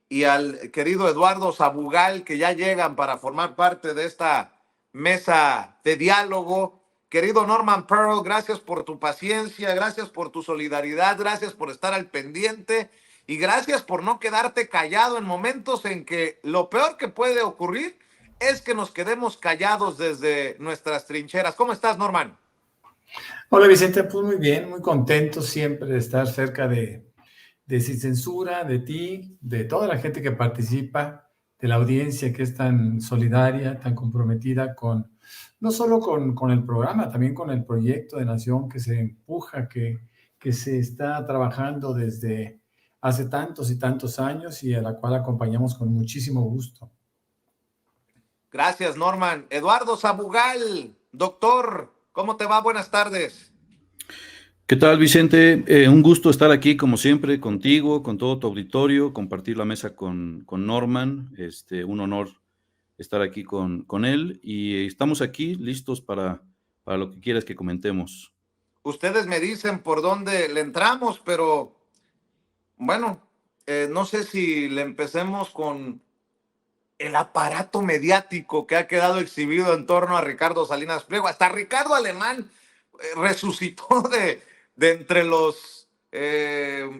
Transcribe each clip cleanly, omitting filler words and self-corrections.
y al querido Eduardo Sabugal, que ya llegan para formar parte de esta mesa de diálogo. Querido Norman Pearl, gracias por tu paciencia, gracias por tu solidaridad, gracias por estar al pendiente y gracias por no quedarte callado en momentos en que lo peor que puede ocurrir es que nos quedemos callados desde nuestras trincheras. ¿Cómo estás, Norman? Hola Vicente, pues muy bien, muy contento siempre de estar cerca de Sin Censura, de ti, de toda la gente que participa, de la audiencia que es tan solidaria, tan comprometida con, no solo con el programa, también con el proyecto de nación que se empuja, que se está trabajando desde hace tantos y tantos años y a la cual acompañamos con muchísimo gusto. Gracias, Norman. Eduardo Sabugal, doctor, ¿cómo te va? Buenas tardes. ¿Qué tal, Vicente? Un gusto estar aquí, como siempre, contigo, con todo tu auditorio, compartir la mesa con Norman. Un honor estar aquí con él y estamos aquí listos para lo que quieras que comentemos. Ustedes me dicen por dónde le entramos, pero bueno, no sé si le empecemos con el aparato mediático que ha quedado exhibido en torno a Ricardo Salinas Pliego. Hasta Ricardo Alemán resucitó de entre los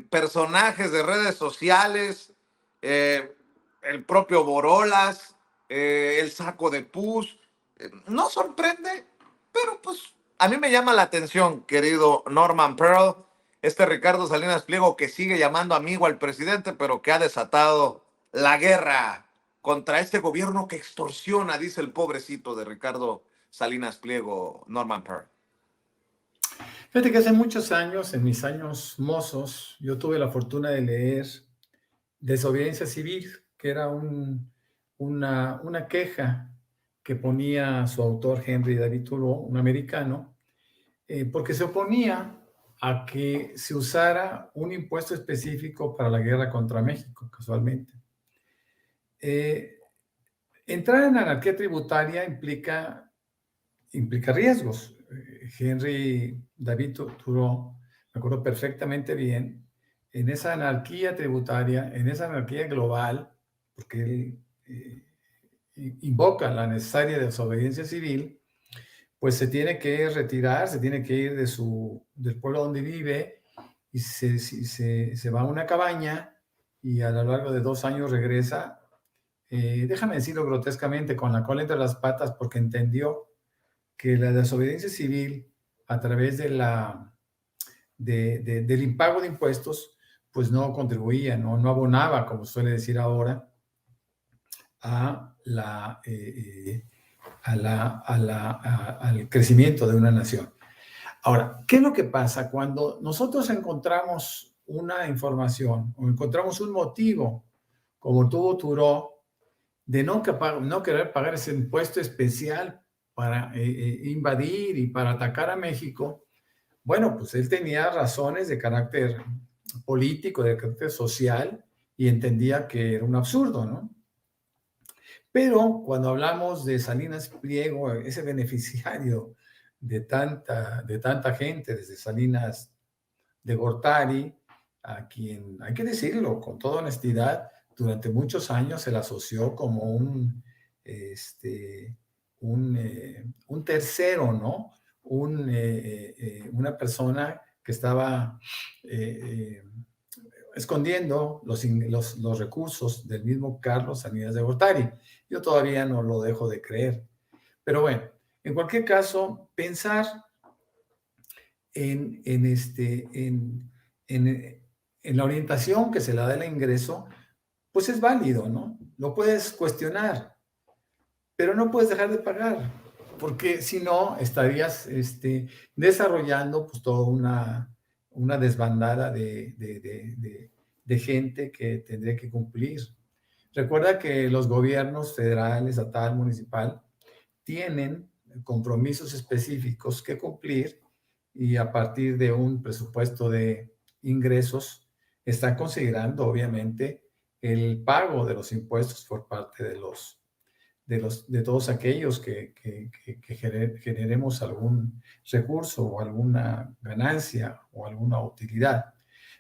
personajes de redes sociales, el propio Borolas, el saco de pus. No sorprende, pero pues a mí me llama la atención, querido Norman Pearl, este Ricardo Salinas Pliego que sigue llamando amigo al presidente, pero que ha desatado la guerra contra este gobierno que extorsiona, dice el pobrecito de Ricardo Salinas Pliego, Norman Pearl. Fíjate que hace muchos años, en mis años mozos, yo tuve la fortuna de leer Desobediencia Civil, que era una queja que ponía su autor Henry David Thoreau, un americano, porque se oponía a que se usara un impuesto específico para la guerra contra México, casualmente. Entrar en anarquía tributaria implica riesgos. Henry David Thoreau, me acuerdo perfectamente bien, en esa anarquía tributaria, en esa anarquía global, porque él invoca la necesaria desobediencia civil, pues se tiene que retirar, se tiene que ir del pueblo donde vive y se va a una cabaña y a lo largo de 2 años regresa, déjame decirlo grotescamente, con la cola entre las patas, porque entendió que la desobediencia civil a través del impago de impuestos, pues no contribuía, no abonaba, como suele decir ahora, al crecimiento de una nación. Ahora, ¿qué es lo que pasa cuando nosotros encontramos una información o encontramos un motivo, como tuvo Thoreau, de no querer pagar ese impuesto especial para invadir y para atacar a México? Bueno, pues él tenía razones de carácter político, de carácter social, y entendía que era un absurdo, ¿no? Pero cuando hablamos de Salinas Pliego, ese beneficiario de tanta gente, desde Salinas de Gortari, a quien, hay que decirlo con toda honestidad, durante muchos años se le asoció como un tercero, ¿no? Una persona que estaba escondiendo los recursos del mismo Carlos Salinas de Gortari. Yo todavía no lo dejo de creer. Pero bueno, en cualquier caso, pensar en la orientación que se le da el ingreso, pues es válido, ¿no? Lo puedes cuestionar, pero no puedes dejar de pagar, porque si no, estarías desarrollando pues toda una desbandada de gente que tendría que cumplir. Recuerda que los gobiernos federal, estatal, municipal, tienen compromisos específicos que cumplir y a partir de un presupuesto de ingresos están considerando obviamente el pago de los impuestos por parte de todos aquellos que generemos algún recurso o alguna ganancia o alguna utilidad.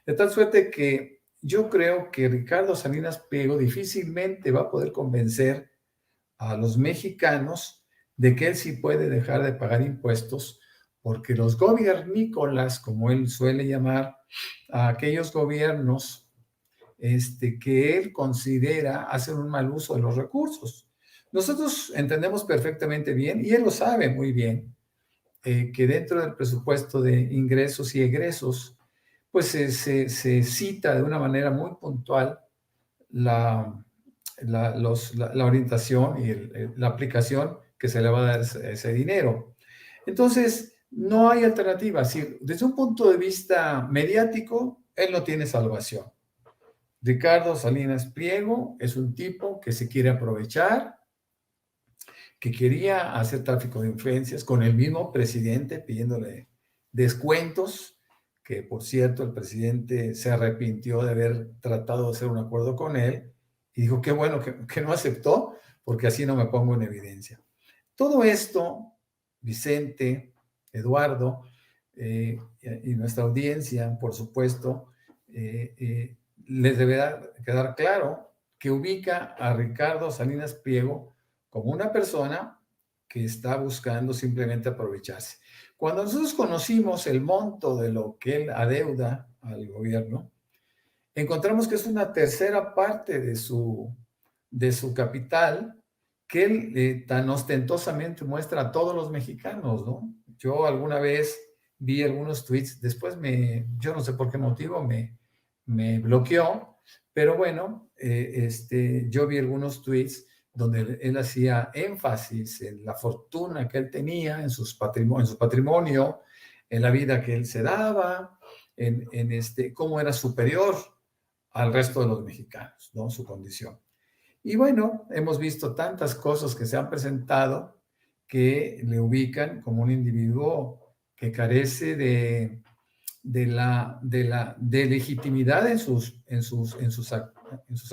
De tal suerte que yo creo que Ricardo Salinas Pliego difícilmente va a poder convencer a los mexicanos de que él sí puede dejar de pagar impuestos, porque los gobiernícolas, como él suele llamar a aquellos gobiernos que él considera hacen un mal uso de los recursos. Nosotros entendemos perfectamente bien, y él lo sabe muy bien, que dentro del presupuesto de ingresos y egresos, pues se cita de una manera muy puntual la, la orientación y la aplicación que se le va a dar ese dinero. Entonces, no hay alternativa. Si, desde un punto de vista mediático, él no tiene salvación. Ricardo Salinas Pliego es un tipo que se quiere aprovechar, que quería hacer tráfico de influencias con el mismo presidente pidiéndole descuentos, que por cierto el presidente se arrepintió de haber tratado de hacer un acuerdo con él y dijo, qué bueno que no aceptó, porque así no me pongo en evidencia. Todo esto, Vicente, Eduardo, y nuestra audiencia, por supuesto, les deberá quedar claro que ubica a Ricardo Salinas Pliego como una persona que está buscando simplemente aprovecharse. Cuando nosotros conocimos el monto de lo que él adeuda al gobierno, encontramos que es una tercera parte de su capital que él tan ostentosamente muestra a todos los mexicanos, ¿no? Yo alguna vez vi algunos tweets, después yo no sé por qué motivo me bloqueó, pero bueno, yo vi algunos tweets donde él hacía énfasis en la fortuna que él tenía, en su patrimonio, en la vida que él se daba, en cómo era superior al resto de los mexicanos, ¿no? Su condición. Y bueno, hemos visto tantas cosas que se han presentado que le ubican como un individuo que carece de legitimidad en sus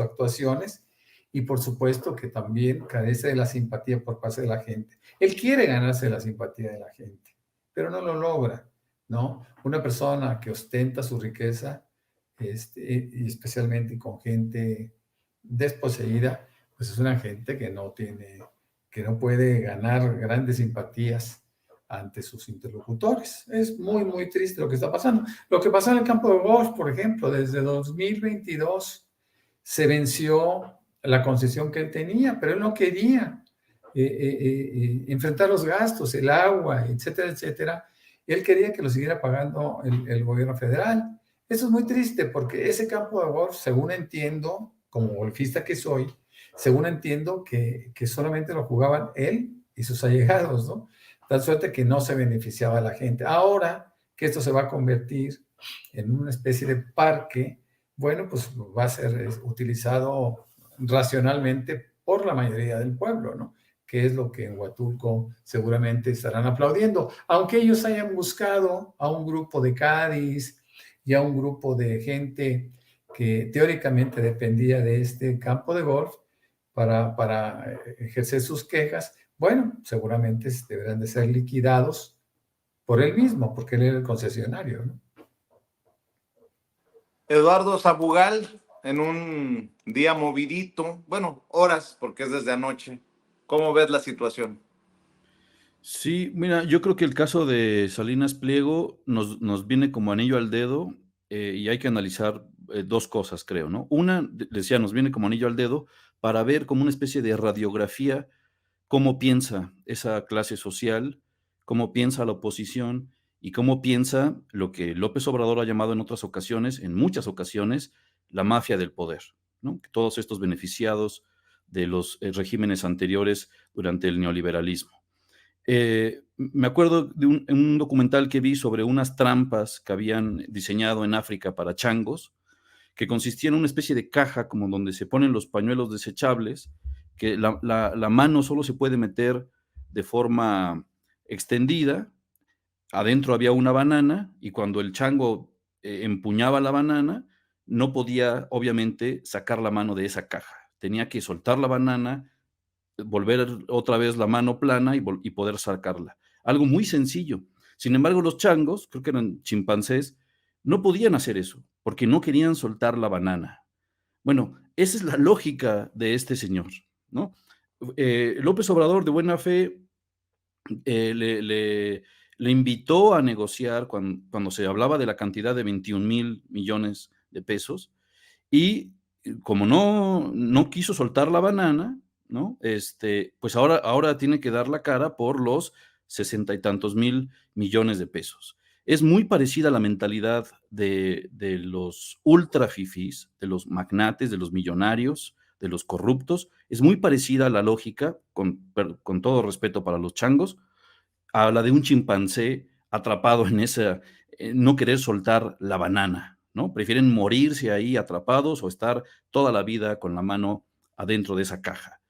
actuaciones, y por supuesto que también carece de la simpatía por parte de la gente. Él quiere ganarse la simpatía de la gente, pero no lo logra, ¿no? Una persona que ostenta su riqueza, y especialmente con gente desposeída, pues es una gente que no puede ganar grandes simpatías ante sus interlocutores. Es muy, muy triste lo que está pasando. Lo que pasa en el campo de golf, por ejemplo, desde 2022 se venció la concesión que él tenía, pero él no quería enfrentar los gastos, el agua, etcétera, etcétera. Él quería que lo siguiera pagando el gobierno federal. Eso es muy triste porque ese campo de golf, según entiendo, como golfista que soy, según entiendo que solamente lo jugaban él y sus allegados, ¿no? Tal suerte que no se beneficiaba a la gente. Ahora que esto se va a convertir en una especie de parque, bueno, pues va a ser utilizado racionalmente por la mayoría del pueblo, ¿no? Que es lo que en Huatulco seguramente estarán aplaudiendo, aunque ellos hayan buscado a un grupo de Cádiz y a un grupo de gente que teóricamente dependía de este campo de golf para ejercer sus quejas. Bueno, seguramente deberán de ser liquidados por él mismo, porque él era el concesionario, ¿no? Eduardo Sabugal, en un día movidito, bueno, horas, porque es desde anoche, ¿cómo ves la situación? Sí, mira, yo creo que el caso de Salinas Pliego nos viene como anillo al dedo, y hay que analizar dos cosas, creo, ¿no? Una, decía, nos viene como anillo al dedo para ver como una especie de radiografía cómo piensa esa clase social, cómo piensa la oposición y cómo piensa lo que López Obrador ha llamado en otras ocasiones, en muchas ocasiones, la mafia del poder, ¿no? Todos estos beneficiados de los regímenes anteriores durante el neoliberalismo. Me acuerdo de un documental que vi sobre unas trampas que habían diseñado en África para changos, que consistía en una especie de caja como donde se ponen los pañuelos desechables, que la mano solo se puede meter de forma extendida. Adentro había una banana y cuando el chango empuñaba la banana, no podía obviamente sacar la mano de esa caja. Tenía que soltar la banana, volver otra vez la mano plana y poder sacarla. Algo muy sencillo. Sin embargo, los changos, creo que eran chimpancés, no podían hacer eso. porque no querían soltar la banana. Bueno, esa es la lógica de este señor, ¿no? López Obrador, de buena fe, le invitó a negociar cuando se hablaba de la cantidad de 21,000 millones de pesos, y como no quiso soltar la banana, ¿no? Pues ahora tiene que dar la cara por los 60 y tantos mil millones de pesos. Es muy parecida la mentalidad de los ultra fifís, de los magnates, de los millonarios, de los corruptos. Es muy parecida a la lógica, con todo respeto para los changos, a la de un chimpancé atrapado en esa, no querer soltar la banana, ¿no? Prefieren morirse ahí atrapados o estar toda la vida con la mano adentro de esa caja.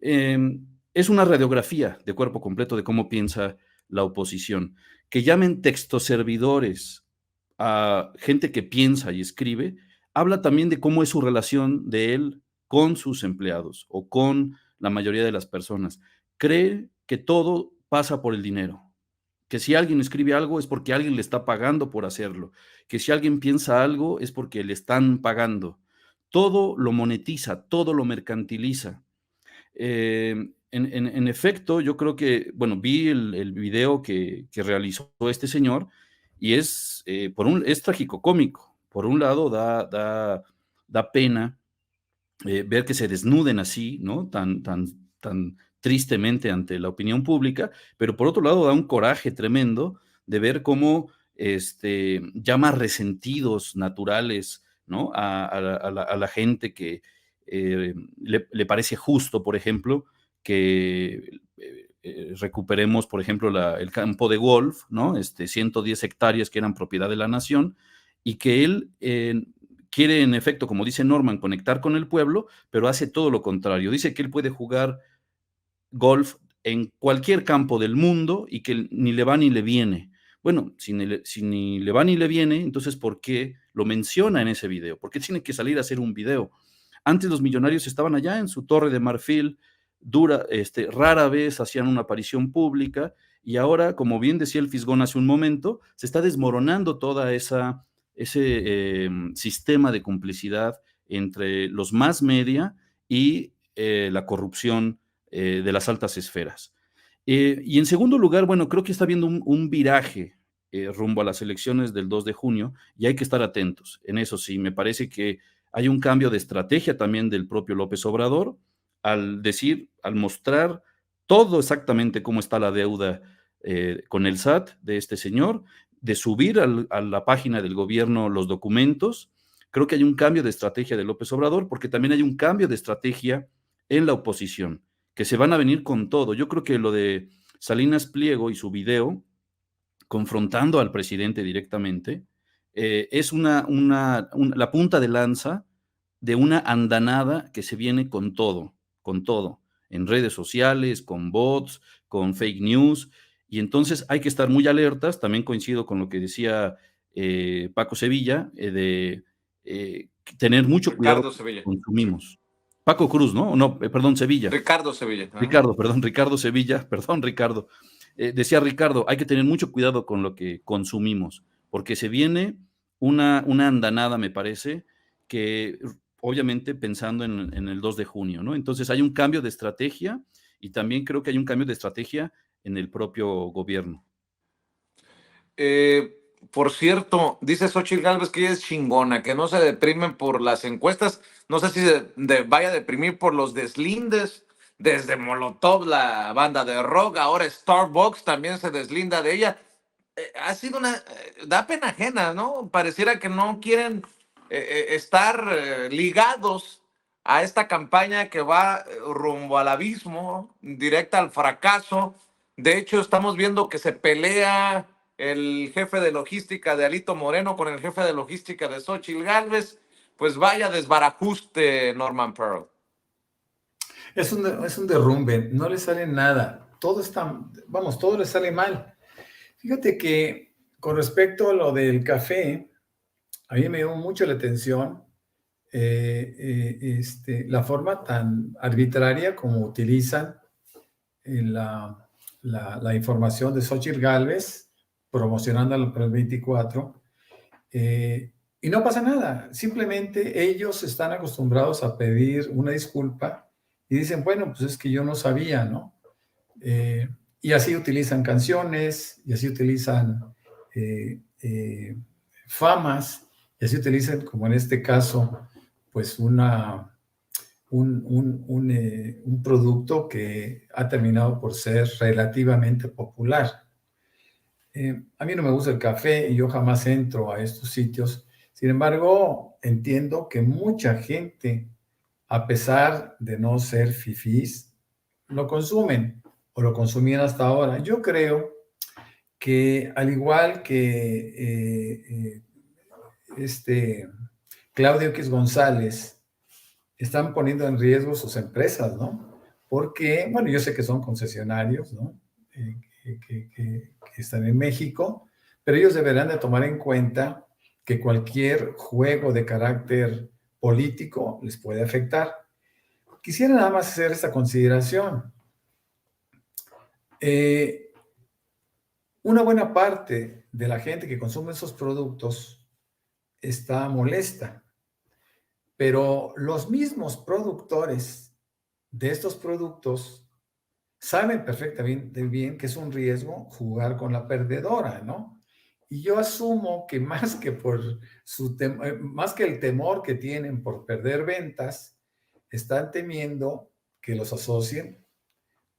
Es una radiografía de cuerpo completo de cómo piensa la oposición. Que llamen textoservidores a gente que piensa y escribe, habla también de cómo es su relación de él con sus empleados o con la mayoría de las personas. Cree que todo pasa por el dinero, que si alguien escribe algo es porque alguien le está pagando por hacerlo, que si alguien piensa algo es porque le están pagando. Todo lo monetiza, todo lo mercantiliza. En efecto, yo creo que, bueno, vi el video que realizó este señor y es tragicocómico. Por un lado, da pena ver que se desnuden así, ¿no? Tan tristemente ante la opinión pública, pero por otro lado da un coraje tremendo de ver cómo llama resentidos naturales, ¿no? A la gente que le parece justo, por ejemplo, que recuperemos, por ejemplo, el campo de golf, ¿no? 110 hectáreas que eran propiedad de la nación, y que él quiere, en efecto, como dice Norman, conectar con el pueblo, pero hace todo lo contrario. Dice que él puede jugar golf en cualquier campo del mundo y que ni le va ni le viene. Bueno, si ni le va ni le viene, entonces ¿por qué lo menciona en ese video? ¿Por qué tiene que salir a hacer un video? Antes los millonarios estaban allá en su torre de marfil, rara vez hacían una aparición pública, y ahora, como bien decía el Fisgón hace un momento, se está desmoronando toda ese sistema de complicidad entre los más media y la corrupción de las altas esferas. Y en segundo lugar, bueno, creo que está habiendo un viraje rumbo a las elecciones del 2 de junio y hay que estar atentos. En eso sí, me parece que hay un cambio de estrategia también del propio López Obrador al mostrar todo exactamente cómo está la deuda con el SAT de este señor, de subir a la página del gobierno los documentos. Creo que hay un cambio de estrategia de López Obrador porque también hay un cambio de estrategia en la oposición, que se van a venir con todo. Yo creo que lo de Salinas Pliego y su video confrontando al presidente directamente es la punta de lanza de una andanada que se viene con todo, en redes sociales, con bots, con fake news, y entonces hay que estar muy alertas. También coincido con lo que decía Paco Sevilla, de tener mucho cuidado Ricardo con lo que Sevilla. consumimos. Paco Cruz, ¿no? No, perdón, Sevilla. Ricardo Sevilla. Ricardo Sevilla, perdón, Ricardo. Decía Ricardo, hay que tener mucho cuidado con lo que consumimos, porque se viene una andanada, me parece, que obviamente pensando en el 2 de junio, ¿no? Entonces hay un cambio de estrategia y también creo que hay un cambio de estrategia en el propio gobierno. Por cierto, dice Xóchitl Gálvez que ella es chingona, que no se deprimen por las encuestas. No sé si vaya a deprimir por los deslindes. Desde Molotov, la banda de rock, ahora Starbucks también se deslinda de ella. Ha sido da pena ajena, ¿no? Pareciera que no quieren estar ligados a esta campaña que va rumbo al abismo, directa al fracaso. De hecho, estamos viendo que se pelea el jefe de logística de Alito Moreno con el jefe de logística de Xóchitl Gálvez. Pues vaya desbarajuste, Norman Pearl. Es un derrumbe, no le sale nada. Todo le sale mal. Fíjate que con respecto a lo del café, a mí me llamó mucho la atención la forma tan arbitraria como utilizan la información de Xóchitl Gálvez promocionándola para el 24. Y no pasa nada, simplemente ellos están acostumbrados a pedir una disculpa y dicen, bueno, pues es que yo no sabía, ¿no? Eh, y así utilizan canciones, y así utilizan eh, eh, famas, y así utilizan, como en este caso, pues un producto que ha terminado por ser relativamente popular. A mí no me gusta el café y yo jamás entro a estos sitios. Sin embargo, entiendo que mucha gente, a pesar de no ser fifís, lo consumen o lo consumían hasta ahora. Yo creo que al igual que este Claudio X González, están poniendo en riesgo sus empresas, ¿no? Porque, bueno, yo sé que son concesionarios, ¿no? Que están en México, pero ellos deberán de tomar en cuenta que cualquier juego de carácter político les puede afectar. Quisiera nada más hacer esta consideración. Una buena parte de la gente que consume esos productos está molesta, pero los mismos productores de estos productos saben perfectamente bien que es un riesgo jugar con la perdedora, ¿no? Y yo asumo que más que más que el temor que tienen por perder ventas, están temiendo que los asocien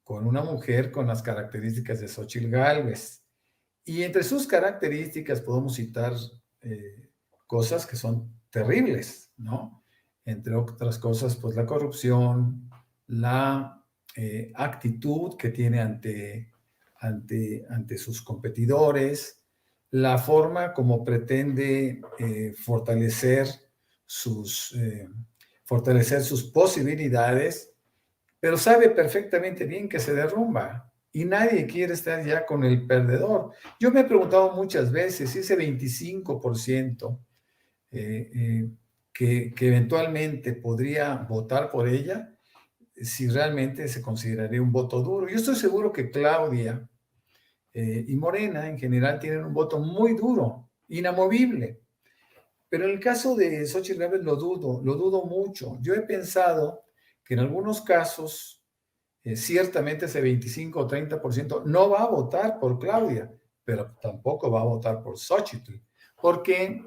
con una mujer con las características de Xóchitl Gálvez. Y entre sus características podemos citar cosas que son terribles, ¿no? Entre otras cosas, pues la corrupción, la actitud que tiene ante sus competidores, la forma como pretende fortalecer sus posibilidades, pero sabe perfectamente bien que se derrumba y nadie quiere estar ya con el perdedor. Yo me he preguntado muchas veces si ese 25% que eventualmente podría votar por ella, si realmente se consideraría un voto duro. Yo estoy seguro que Claudia y Morena en general tienen un voto muy duro, inamovible. Pero en el caso de Xóchitl Gálvez lo dudo mucho. Yo he pensado que en algunos casos, ciertamente ese 25 o 30% no va a votar por Claudia, pero tampoco va a votar por Xóchitl, porque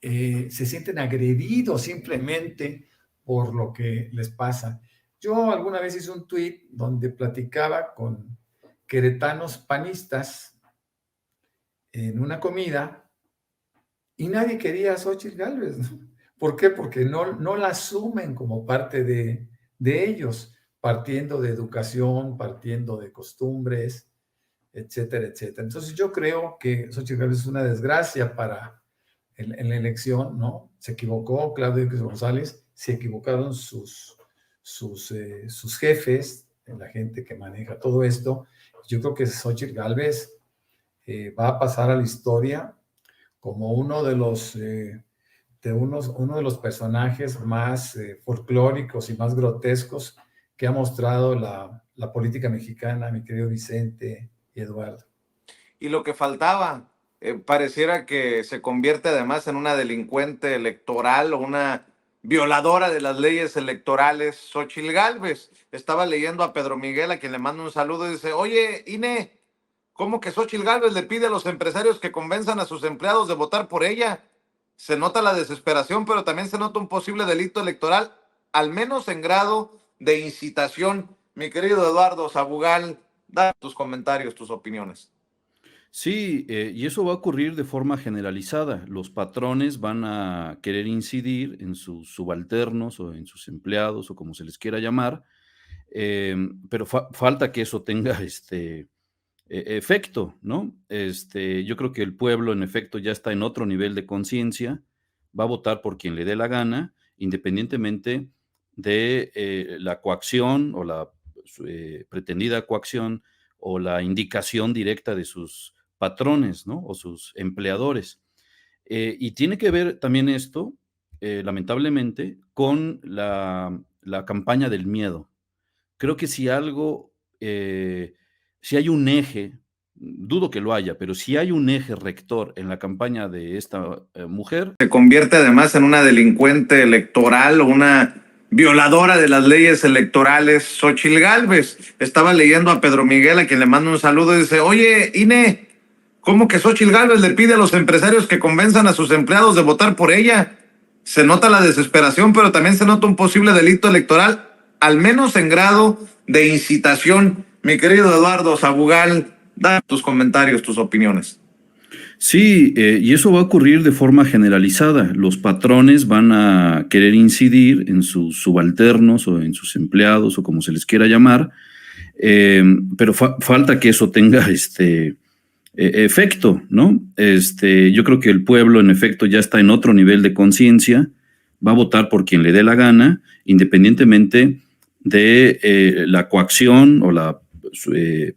se sienten agredidos simplemente por lo que les pasa. Yo alguna vez hice un tuit donde platicaba con queretanos panistas en una comida y nadie quería a Xóchitl Gálvez, ¿no? ¿Por qué? Porque no la asumen como parte de ellos, partiendo de educación, partiendo de costumbres, etcétera, etcétera. Entonces yo creo que Xóchitl Gálvez es una desgracia en la elección, ¿no? Se equivocó Claudio X González, se equivocaron sus jefes, la gente que maneja todo esto. Yo creo que Xóchitl Gálvez va a pasar a la historia como uno de los personajes más folclóricos y más grotescos que ha mostrado la política mexicana, mi querido Vicente y Eduardo. Y lo que faltaba, pareciera que se convierte además en una delincuente electoral o una violadora de las leyes electorales, Xóchitl Gálvez. Estaba leyendo a Pedro Miguel, a quien le mando un saludo, y dice, oye, INE, ¿cómo que Xóchitl Gálvez le pide a los empresarios que convenzan a sus empleados de votar por ella? Se nota la desesperación, pero también se nota un posible delito electoral, al menos en grado de incitación. Mi querido Eduardo Sabugal, da tus comentarios, tus opiniones. Sí, y eso va a ocurrir de forma generalizada. Los patrones van a querer incidir en sus subalternos o en sus empleados o como se les quiera llamar, pero falta que eso tenga efecto, ¿no? Yo creo que el pueblo en efecto ya está en otro nivel de conciencia, va a votar por quien le dé la gana, independientemente de la coacción o la pretendida coacción o la indicación directa de sus patrones, ¿no? O sus empleadores. Y tiene que ver también esto, lamentablemente, con la campaña del miedo. Creo que si algo, si hay un eje dudo que lo haya, pero si hay un eje rector en la campaña de esta mujer. Se convierte además en una delincuente electoral o una violadora de las leyes electorales. Xóchitl Gálvez, estaba leyendo a Pedro Miguel, a quien le mando un saludo, y dice: oye, INE, ¿cómo que Xóchitl Gálvez le pide a los empresarios que convenzan a sus empleados de votar por ella? Se nota la desesperación, pero también se nota un posible delito electoral, al menos en grado de incitación. Mi querido Eduardo Sabugal, da tus comentarios, tus opiniones. Sí, y eso va a ocurrir de forma generalizada. Los patrones van a querer incidir en sus subalternos o en sus empleados o como se les quiera llamar, pero falta que eso tenga efecto, ¿no? Yo creo que el pueblo en efecto ya está en otro nivel de conciencia, va a votar por quien le dé la gana, independientemente de la coacción o la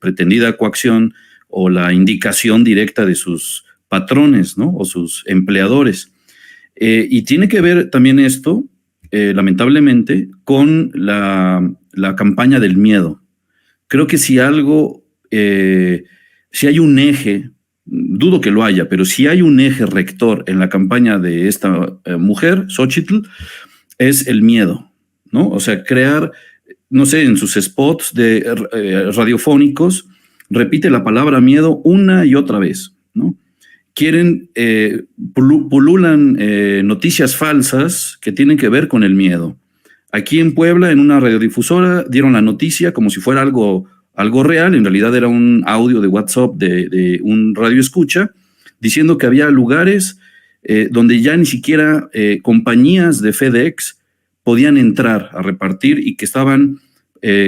pretendida coacción o la indicación directa de sus patrones, ¿no? O sus empleadores. Y tiene que ver también esto, lamentablemente, con la campaña del miedo. Creo que si algo, si hay un eje, dudo que lo haya, pero si hay un eje rector en la campaña de esta mujer, Xóchitl, es el miedo, ¿no? O sea, crear, no sé, en sus spots radiofónicos, repite la palabra miedo una y otra vez, ¿no? Quieren, pululan noticias falsas que tienen que ver con el miedo. Aquí en Puebla, en una radiodifusora, dieron la noticia como si fuera algo real, en realidad era un audio de WhatsApp de un radio escucha, diciendo que había lugares donde ya ni siquiera compañías de FedEx podían entrar a repartir y que estaban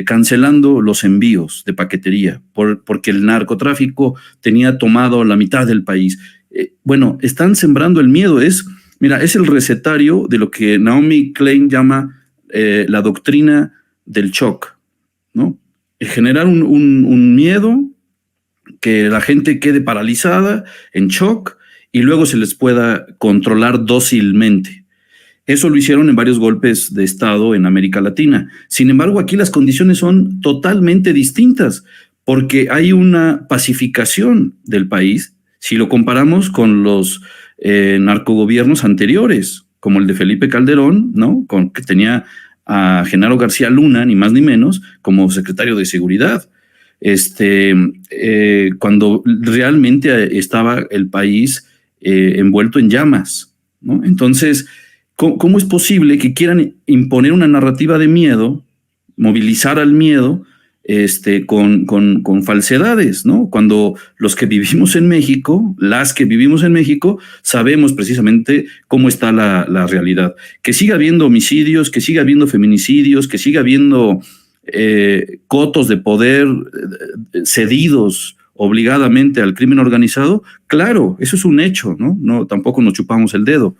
cancelando los envíos de paquetería porque el narcotráfico tenía tomado la mitad del país. Bueno, están sembrando el miedo. Es el recetario de lo que Naomi Klein llama la doctrina del shock, ¿no? Generar un miedo, que la gente quede paralizada, en shock, y luego se les pueda controlar dócilmente. Eso lo hicieron en varios golpes de Estado en América Latina. Sin embargo, aquí las condiciones son totalmente distintas, porque hay una pacificación del país si lo comparamos con los narcogobiernos anteriores, como el de Felipe Calderón, ¿no? Que tenía a Genaro García Luna, ni más ni menos, como secretario de Seguridad. Cuando realmente estaba el país envuelto en llamas, ¿no? Entonces, ¿cómo es posible que quieran imponer una narrativa de miedo, movilizar al miedo con falsedades, ¿no? Cuando los que vivimos en México, las que vivimos en México, sabemos precisamente cómo está la realidad. Que siga habiendo homicidios, que siga habiendo feminicidios, que siga habiendo cotos de poder cedidos obligadamente al crimen organizado, claro, eso es un hecho, ¿no? No, tampoco nos chupamos el dedo.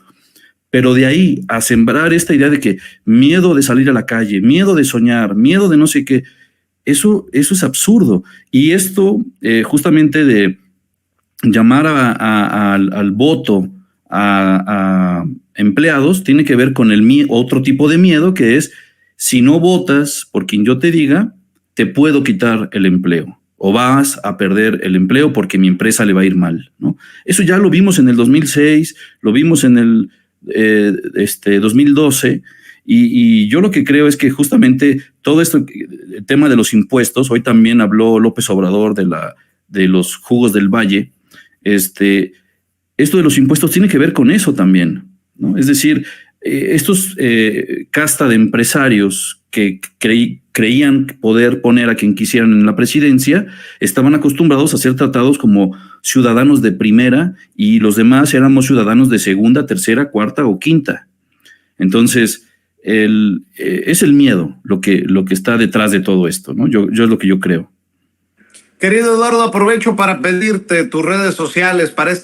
Pero de ahí a sembrar esta idea de que miedo de salir a la calle, miedo de soñar, miedo de no sé qué, eso es absurdo. Y esto justamente de llamar al voto a empleados tiene que ver con otro tipo de miedo, que es: si no votas por quien yo te diga, te puedo quitar el empleo o vas a perder el empleo porque mi empresa le va a ir mal, ¿no? Eso ya lo vimos en el 2006, lo vimos en el 2012, y yo lo que creo es que justamente todo esto, el tema de los impuestos, hoy también habló López Obrador de los jugos del Valle, esto de los impuestos tiene que ver con eso también, ¿no? Es decir, estos casta de empresarios que creían poder poner a quien quisieran en la presidencia, estaban acostumbrados a ser tratados como ciudadanos de primera, y los demás éramos ciudadanos de segunda, tercera, cuarta o quinta. Entonces, es el miedo lo que está detrás de todo esto, ¿no? Yo es lo que yo creo. Querido Eduardo, aprovecho para pedirte tus redes sociales para esta